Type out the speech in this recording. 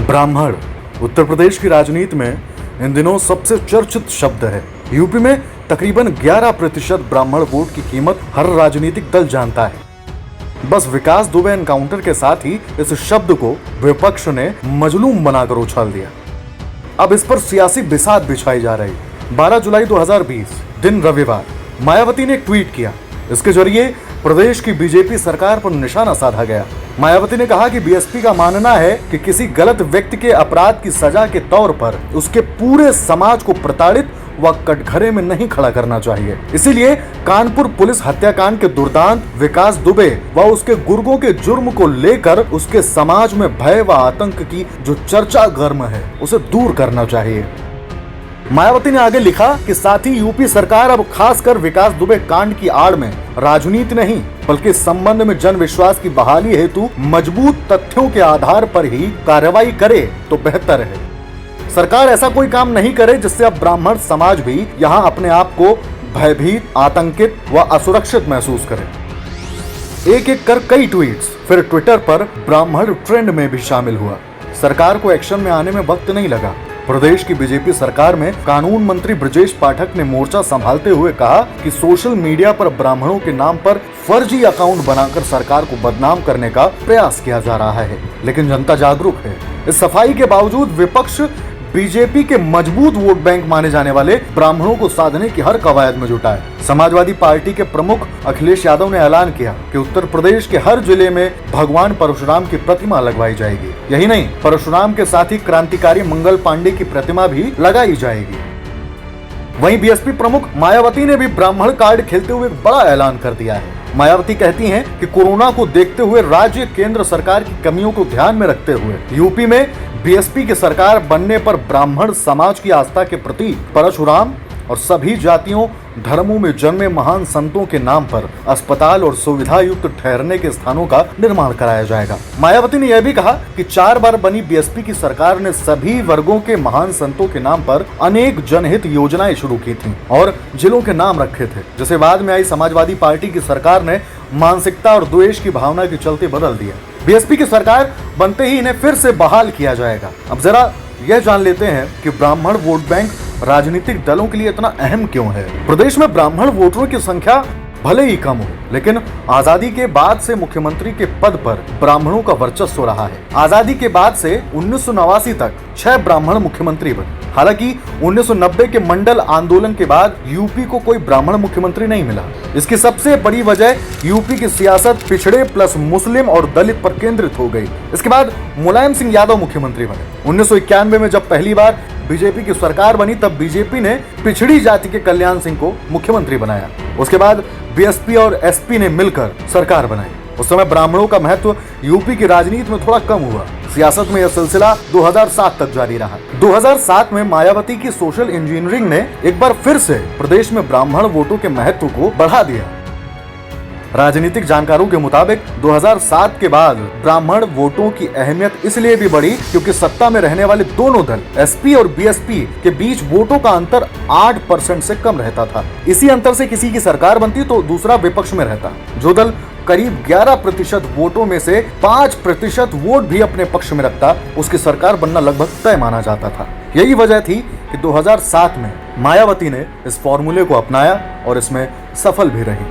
ब्राह्मण उत्तर प्रदेश की राजनीति में इन दिनों सबसे चर्चित शब्द है। यूपी में तकरीबन 11% ब्राह्मण वोट की कीमत हर राजनीतिक दल जानता है। बस विकास दुबे एनकाउंटर के साथ ही इस शब्द को विपक्ष ने मजलूम बनाकर उछाल दिया। अब इस पर सियासी बिसात बिछाई जा रही। 12 जुलाई 2020 दिन रविवार मायावती ने एक ट्वीट किया। इसके जरिए प्रदेश की बीजेपी सरकार पर निशाना साधा गया। मायावती ने कहा कि बीएसपी का मानना है कि किसी गलत व्यक्ति के अपराध की सजा के तौर पर उसके पूरे समाज को प्रताड़ित व कटघरे में नहीं खड़ा करना चाहिए। इसीलिए कानपुर पुलिस हत्याकांड के दुर्दांत विकास दुबे व उसके गुर्गों के जुर्म को लेकर उसके समाज में भय व आतंक की जो चर्चा गर्म है उसे दूर करना चाहिए। मायावती ने आगे लिखा कि साथ ही यूपी सरकार अब खासकर विकास दुबे कांड की आड़ में राजनीति नहीं बल्कि इस संबंध में जन विश्वास की बहाली हेतु मजबूत तथ्यों के आधार पर ही कार्रवाई करे तो बेहतर है। सरकार ऐसा कोई काम नहीं करे जिससे अब ब्राह्मण समाज भी यहाँ अपने आप को भयभीत, आतंकित व असुरक्षित महसूस करे। एक एक कर कई ट्वीट्स, फिर ट्विटर पर ब्राह्मण ट्रेंड में भी शामिल हुआ। सरकार को एक्शन में आने में वक्त नहीं लगा। प्रदेश की बीजेपी सरकार में कानून मंत्री ब्रजेश पाठक ने मोर्चा संभालते हुए कहा कि सोशल मीडिया पर ब्राह्मणों के नाम पर फर्जी अकाउंट बनाकर सरकार को बदनाम करने का प्रयास किया जा रहा है, लेकिन जनता जागरूक है। इस सफाई के बावजूद विपक्ष बीजेपी के मजबूत वोट बैंक माने जाने वाले ब्राह्मणों को साधने की हर कवायद में जुटा है। समाजवादी पार्टी के प्रमुख अखिलेश यादव ने ऐलान किया कि उत्तर प्रदेश के हर जिले में भगवान परशुराम की प्रतिमा लगवाई जाएगी। यही नहीं, परशुराम के साथ ही क्रांतिकारी मंगल पांडे की प्रतिमा भी लगाई जाएगी। वहीं बीएसपी प्रमुख मायावती ने भी ब्राह्मण कार्ड खेलते हुए बड़ा ऐलान कर दिया है। मायावती कहती हैं कि कोरोना को देखते हुए राज्य केंद्र सरकार की कमियों को ध्यान में रखते हुए यूपी में बीएसपी की सरकार बनने पर ब्राह्मण समाज की आस्था के प्रतीक परशुराम और सभी जातियों धर्मों में जन्मे महान संतों के नाम पर अस्पताल और सुविधा युक्त ठहरने के स्थानों का निर्माण कराया जाएगा। मायावती ने यह भी कहा कि 4 बार बनी बीएसपी की सरकार ने सभी वर्गों के महान संतों के नाम पर अनेक जनहित योजनाएं शुरू की थी और जिलों के नाम रखे थे, जिसे बाद में आई समाजवादी पार्टी की सरकार ने मानसिकता और द्वेष की भावना के चलते बदल दिया। बीएसपी की सरकार बनते ही इन्हें फिर से बहाल किया जाएगा। अब जरा यह जान लेते हैं कि ब्राह्मण वोट बैंक राजनीतिक दलों के लिए इतना अहम क्यों है। प्रदेश में ब्राह्मण वोटरों की संख्या भले ही कम हो, लेकिन आजादी के बाद से मुख्यमंत्री के पद पर ब्राह्मणों का वर्चस्व रहा है। आजादी के बाद से 1989 तक 6 ब्राह्मण मुख्यमंत्री बने। हालांकि 1990 के मंडल आंदोलन के बाद यूपी को कोई ब्राह्मण मुख्यमंत्री नहीं मिला। इसकी सबसे बड़ी वजह यूपी की सियासत पिछड़े प्लस मुस्लिम और दलित पर केंद्रित हो गई। इसके बाद मुलायम सिंह यादव मुख्यमंत्री बने। 1991 में जब पहली बार बीजेपी की सरकार बनी तब बीजेपी ने पिछड़ी जाति के कल्याण सिंह को मुख्यमंत्री बनाया। उसके बाद बीएसपी और एसपी ने मिलकर सरकार बनाई। उस समय ब्राह्मणों का महत्व यूपी की राजनीति में थोड़ा कम हुआ। सियासत में यह सिलसिला 2007 तक जारी रहा। 2007 में मायावती की सोशल इंजीनियरिंग ने एक बार फिर से प्रदेश में ब्राह्मण वोटों के महत्व को बढ़ा दिया। राजनीतिक जानकारों के मुताबिक 2007 के बाद ब्राह्मण वोटों की अहमियत इसलिए भी बढ़ी क्योंकि सत्ता में रहने वाले दोनों दल एसपी और बीएसपी के बीच वोटों का अंतर 8% से कम रहता था। इसी अंतर से किसी की सरकार बनती तो दूसरा विपक्ष में रहता। जो दल करीब 11% वोटों में से 5% वोट भी अपने पक्ष में रखता, उसकी सरकार बनना लगभग तय माना जाता था। यही वजह थी कि 2007 में मायावती ने इस फॉर्मूले को अपनाया और इसमें सफल भी रही।